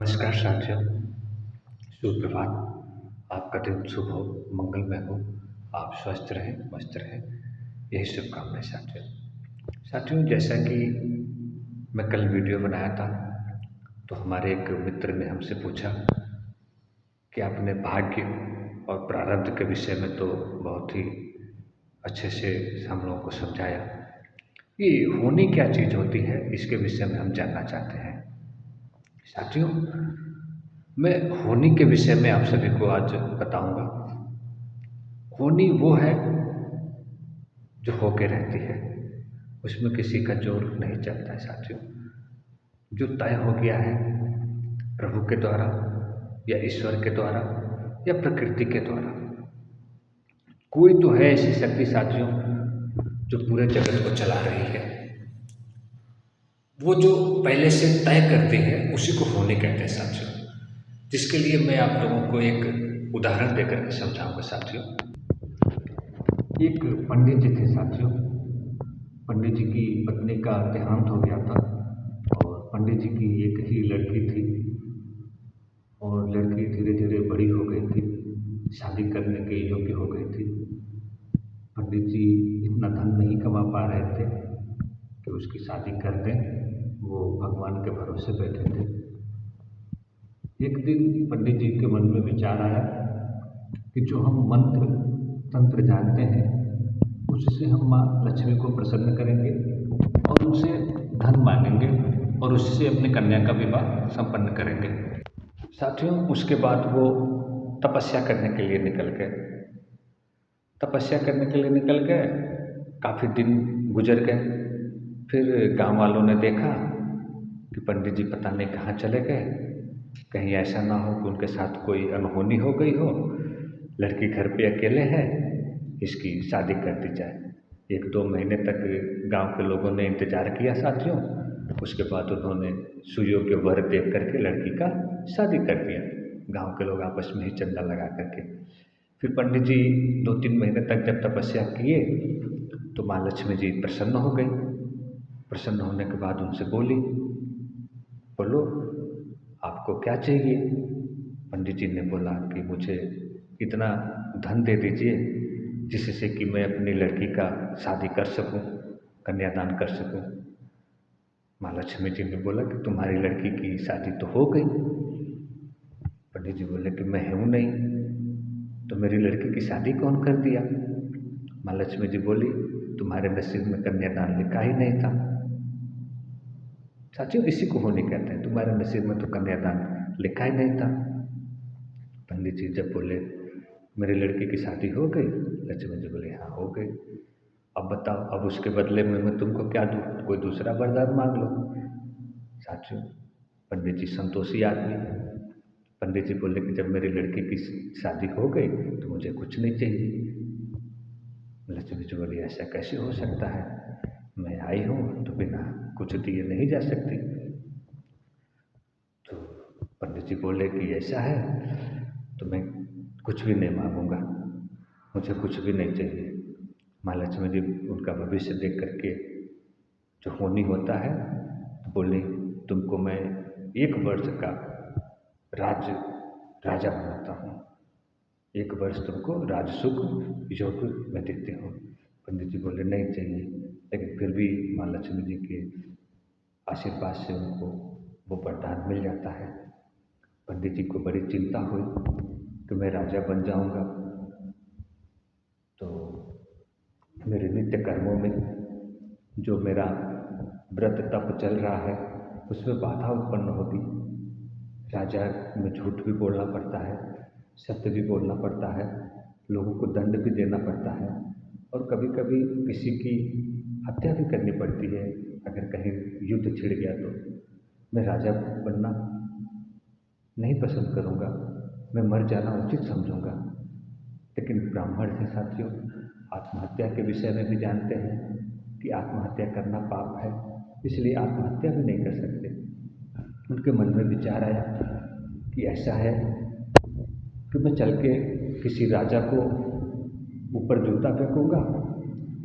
नमस्कार साथियों, सुप्रभात। आपका दिन शुभ हो, मंगलमय हो, आप स्वस्थ रहें, मस्त रहें, यही शुभकामनाएं साथियों। साथियों, जैसा कि मैं कल वीडियो बनाया था, तो हमारे एक मित्र ने हमसे पूछा कि आपने भाग्य और प्रारब्ध के विषय में तो बहुत ही अच्छे से हम लोगों को समझाया। ये होनी क्या चीज़ होती है, इसके विषय में हम जानना चाहते हैं। साथियों, मैं होनी के विषय में आप सभी को आज बताऊंगा। होनी वो है जो होके रहती है, उसमें किसी का जोर नहीं चलता है साथियों। जो तय हो गया है प्रभु के द्वारा या ईश्वर के द्वारा या प्रकृति के द्वारा, कोई तो है ऐसी शक्ति साथियों जो पूरे जगत को चला रही है। वो जो पहले से तय करती है उसी को होनी कहते हैं साथियों। जिसके लिए मैं आप लोगों को एक उदाहरण देकर के समझाऊंगा साथियों। एक पंडित जी थे साथियों। पंडित जी की पत्नी का देहांत हो गया था और पंडित जी की एक ही लड़की थी और लड़की धीरे धीरे बड़ी हो गई थी, शादी करने के योग्य हो गई थी। पंडित जी इतना धन नहीं कमा पा रहे थे कि उसकी शादी कर दें, वो भगवान के भरोसे बैठे थे। एक दिन पंडित जी के मन में विचार आया कि जो हम मंत्र तंत्र जानते हैं उससे हम माँ लक्ष्मी को प्रसन्न करेंगे और उनसे धन मांगेंगे और उससे अपनी कन्या का विवाह संपन्न करेंगे। साथियों, उसके बाद वो तपस्या करने के लिए निकल गए। तपस्या करने के लिए निकल गए, काफ़ी दिन गुजर गए। फिर गांव वालों ने देखा कि पंडित जी पता नहीं कहाँ चले गए। कहीं ऐसा ना हो कि उनके साथ कोई अनहोनी हो गई हो, लड़की घर पे अकेले है, इसकी शादी कर दी जाए। 1-2 महीने तक गांव के लोगों ने इंतज़ार किया साथियों। उसके बाद उन्होंने सुयोग्य वर देख करके लड़की का शादी कर दिया, गांव के लोग आपस में ही चंदा लगा करके। फिर पंडित जी 2-3 महीने तक जब तपस्या किए तो माँ लक्ष्मी जी प्रसन्न हो गई। प्रसन्न होने के बाद उनसे बोली, बोलो आपको क्या चाहिए। पंडित जी ने बोला कि मुझे इतना धन दे दीजिए जिससे कि मैं अपनी लड़की का शादी कर सकूं, कन्यादान कर सकूं। माँ लक्ष्मी जी ने बोला कि तुम्हारी लड़की की शादी तो हो गई। पंडित जी बोले कि मैं हूँ नहीं, तो मेरी लड़की की शादी कौन कर दिया। माँ लक्ष्मी जी बोली, तुम्हारे नसीब में कन्यादान लिखा ही नहीं था। साथियों, इसी को होनी कहते हैं, तुम्हारे नसीब में तो कन्यादान लिखा ही नहीं था। पंडित जी जब बोले मेरी लड़की की शादी हो गई, लक्ष्मी जी बोले हाँ हो गई। अब बताओ, अब उसके बदले में मैं तुमको क्या दूँ, कोई दूसरा वरदान मांग लो। साथियों, पंडित जी संतोषी आदमी। पंडित जी बोले कि जब मेरी लड़की की शादी हो गई तो मुझे कुछ नहीं चाहिए। लक्ष्मी जी बोली ऐसा कैसे हो सकता है, मैं आई हूँ तो बिना कुछ दिए नहीं जा सकती। तो पंडित जी बोले कि ऐसा है तो मैं कुछ भी नहीं मांगूंगा, मुझे कुछ भी नहीं चाहिए। माँ लक्ष्मी जी उनका भविष्य देख करके जो होनी होता है तो बोली, तुमको मैं 1 वर्ष का राजा बनाता हूँ, 1 वर्ष तुमको राजसुख योग में देते हो। पंडित जी बोले नहीं चाहिए, लेकिन फिर भी माँ लक्ष्मी जी के आशीर्वाद से उनको वो वरदान मिल जाता है। पंडित जी को बड़ी चिंता हुई कि मैं राजा बन जाऊंगा तो मेरे नित्य कर्मों में जो मेरा व्रत तप चल रहा है उसमें बाधा उत्पन्न होगी। राजा में झूठ भी बोलना पड़ता है, सत्य भी बोलना पड़ता है, लोगों को दंड भी देना पड़ता है और कभी कभी किसी की हत्या भी करनी पड़ती है अगर कहीं युद्ध छिड़ गया तो। मैं राजा बनना नहीं पसंद करूँगा, मैं मर जाना उचित समझूंगा। लेकिन ब्राह्मण हैं साथियों, आत्महत्या के विषय में भी जानते हैं कि आत्महत्या करना पाप है, इसलिए आत्महत्या भी नहीं कर सकते। उनके मन में विचार आया कि ऐसा है कि मैं चल के किसी राजा को ऊपर जूता फेंकूंगा,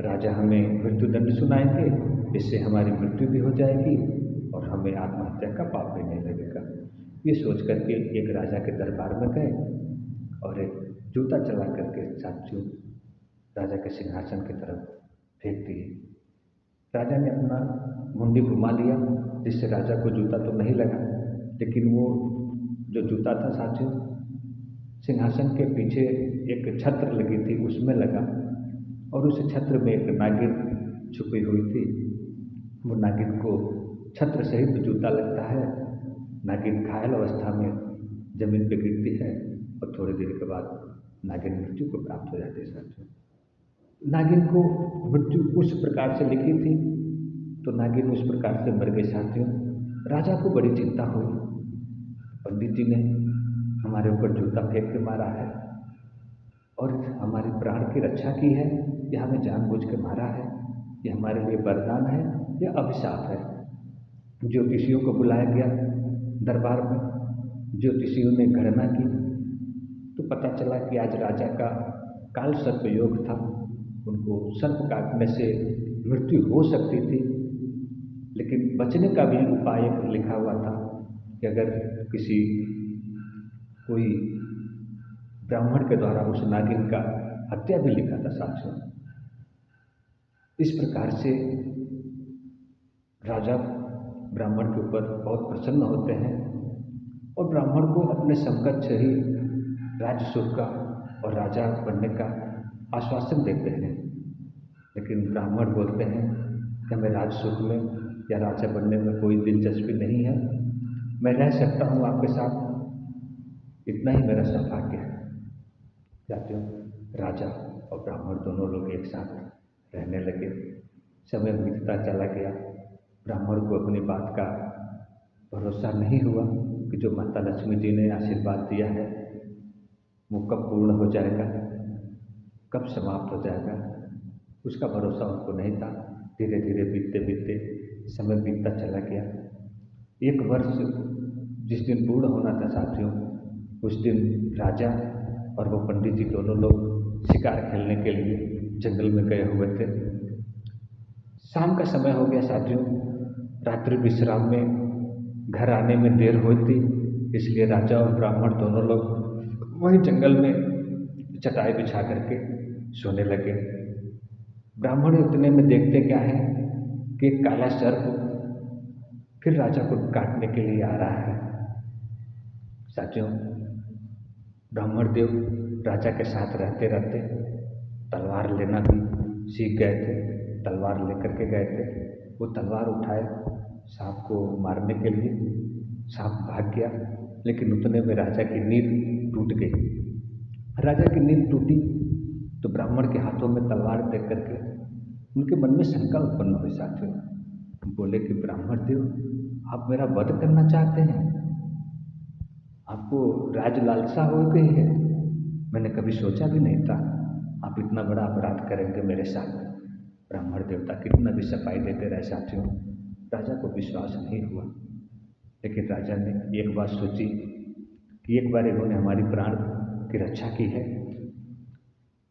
राजा हमें मृत्युदंड सुनाएंगे, इससे हमारी मृत्यु भी हो जाएगी और हमें आत्महत्या का पाप भी नहीं लगेगा। ये सोच करके एक राजा के दरबार में गए और एक जूता चला करके साथियों राजा के सिंहासन की तरफ फेंक दिए। राजा ने अपना मुंडी घुमा लिया जिससे राजा को जूता तो नहीं लगा, लेकिन वो जो जूता था साथियों सिंहासन के पीछे एक छत्र लगी थी उसमें लगा और उस छत्र में एक नागिन छुपी हुई थी। वो नागिन को छत्र सहित जूता लगता है। नागिन घायल अवस्था में जमीन पर गिरती है और थोड़ी देर के बाद नागिन मृत्यु को प्राप्त हो जाती है साथियों। नागिन को मृत्यु उस प्रकार से लिखी थी तो नागिन उस प्रकार से मर गई साथियों। राजा को बड़ी चिंता हुई, पंडित जी ने हमारे ऊपर जूता फेंक के मारा है और हमारी प्राण की रक्षा की है या हमें जानबूझ के मारा है, ये हमारे लिए वरदान है या अभिशाप है। ज्योतिषियों को बुलाया गया दरबार में, ज्योतिषियों ने गणना की तो पता चला कि आज राजा का काल सर्प योग था, उनको सर्प काटने से मृत्यु हो सकती थी, लेकिन बचने का भी उपाय लिखा हुआ था कि अगर कोई ब्राह्मण के द्वारा उस नागिन का हत्या भी लिखा था साथियों। इस प्रकार से राजा ब्राह्मण के ऊपर बहुत प्रसन्न होते हैं और ब्राह्मण को अपने समकक्ष ही राजसुख का और राजा बनने का आश्वासन देते हैं, लेकिन ब्राह्मण बोलते हैं कि हमें राजसुख में या राजा बनने में कोई दिलचस्पी नहीं है, मैं रह सकता हूँ आपके साथ, इतना ही मेरा सौभाग्य है। साथियों राजा और ब्राह्मण दोनों लोग एक साथ रहने लगे। समय बीतता चला गया, ब्राह्मण को अपनी बात का भरोसा नहीं हुआ कि जो माता लक्ष्मी जी ने आशीर्वाद दिया है वो कब पूर्ण हो जाएगा, कब समाप्त हो जाएगा, उसका भरोसा उनको नहीं था। धीरे धीरे बीतते बीतते समय बीतता चला गया। 1 वर्ष जिस दिन पूर्ण होना था साथियों, उस दिन राजा और वो पंडित जी दोनों लोग शिकार खेलने के लिए जंगल में गए हुए थे। शाम का समय हो गया साथियों, रात्रि विश्राम में घर आने में देर हुई थी, इसलिए राजा और ब्राह्मण दोनों लोग वही जंगल में चटाई बिछा करके सोने लगे। ब्राह्मण इतने में देखते क्या है कि एक काला सर्प फिर राजा को काटने के लिए आ रहा है। साथियों ब्राह्मण देव राजा के साथ रहते रहते तलवार लेना भी सीख गए थे, तलवार लेकर के गए थे। वो तलवार उठाए सांप को मारने के लिए, सांप भाग गया, लेकिन उतने में राजा की नींद टूट गई। राजा की नींद टूटी तो ब्राह्मण के हाथों में तलवार देख करके उनके मन में शंका उत्पन्न हुई साथियों। बोले कि ब्राह्मण देव आप मेरा वध करना चाहते हैं, आपको राज लालसा हो गई है, मैंने कभी सोचा भी नहीं था आप इतना बड़ा अपराध करेंगे मेरे साथ। ब्राह्मण देवता कितना भी सफाई देते रहे साथियों, राजा को विश्वास नहीं हुआ। लेकिन राजा ने एक बात सोची कि एक बार इन्होंने हमारी प्राण की रक्षा की है,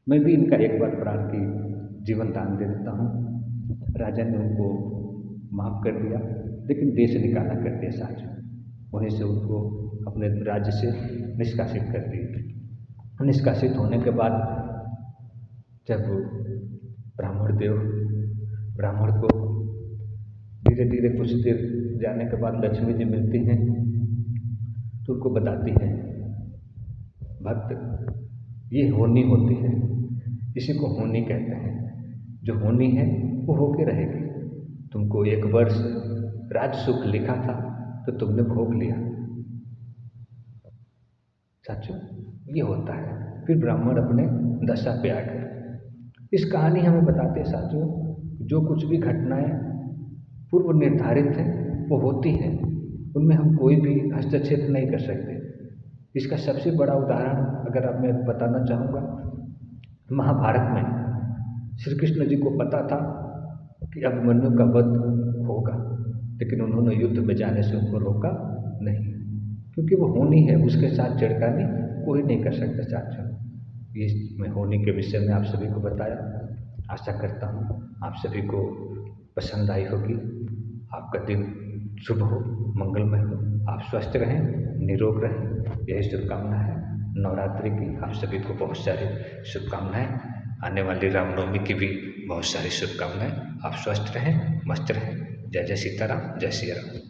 मैं भी इनका एक बार प्राण की जीवन दान दे देता हूँ। राजा ने उनको माफ़ कर दिया, लेकिन देश निकाला कर दिया साथियों। वहीं से उनको अपने राज्य से निष्कासित कर दिया। निष्कासित होने के बाद जब ब्राह्मण को धीरे धीरे कुछ देर जाने के बाद लक्ष्मी जी मिलती हैं तो उनको बताती हैं, भक्त ये होनी होती है, इसी को होनी कहते हैं, जो होनी है वो होके रहेगी। तुमको 1 वर्ष राज सुख लिखा था तो तुमने भोग लिया। साथियों ये होता है। फिर ब्राह्मण अपने दशा पे आ गए। इस कहानी हमें बताते हैं साथियों, जो कुछ भी घटनाएं पूर्व निर्धारित हैं वो होती हैं, उनमें हम कोई भी हस्तक्षेप नहीं कर सकते। इसका सबसे बड़ा उदाहरण अगर अब मैं बताना चाहूँगा, महाभारत में श्री कृष्ण जी को पता था कि अभिमन्यु का वध होगा, लेकिन उन्होंने युद्ध में जाने से उनको रोका नहीं, क्योंकि वो होनी है, उसके साथ छिड़खानी कोई नहीं कर सकता साथियों। ये मैं होनी के विषय में आप सभी को बताया। आशा करता हूँ आप सभी को पसंद आई होगी। आपका दिन शुभ हो, मंगलमय हो। आप स्वस्थ रहें, निरोग रहें, यही शुभकामना है। नवरात्रि की आप सभी को बहुत सारी शुभकामनाएं। आने वाली रामनवमी की भी बहुत सारी शुभकामनाएं। आप स्वस्थ रहें, मस्त रहें। जय जय सीताराम, जय सिया राम।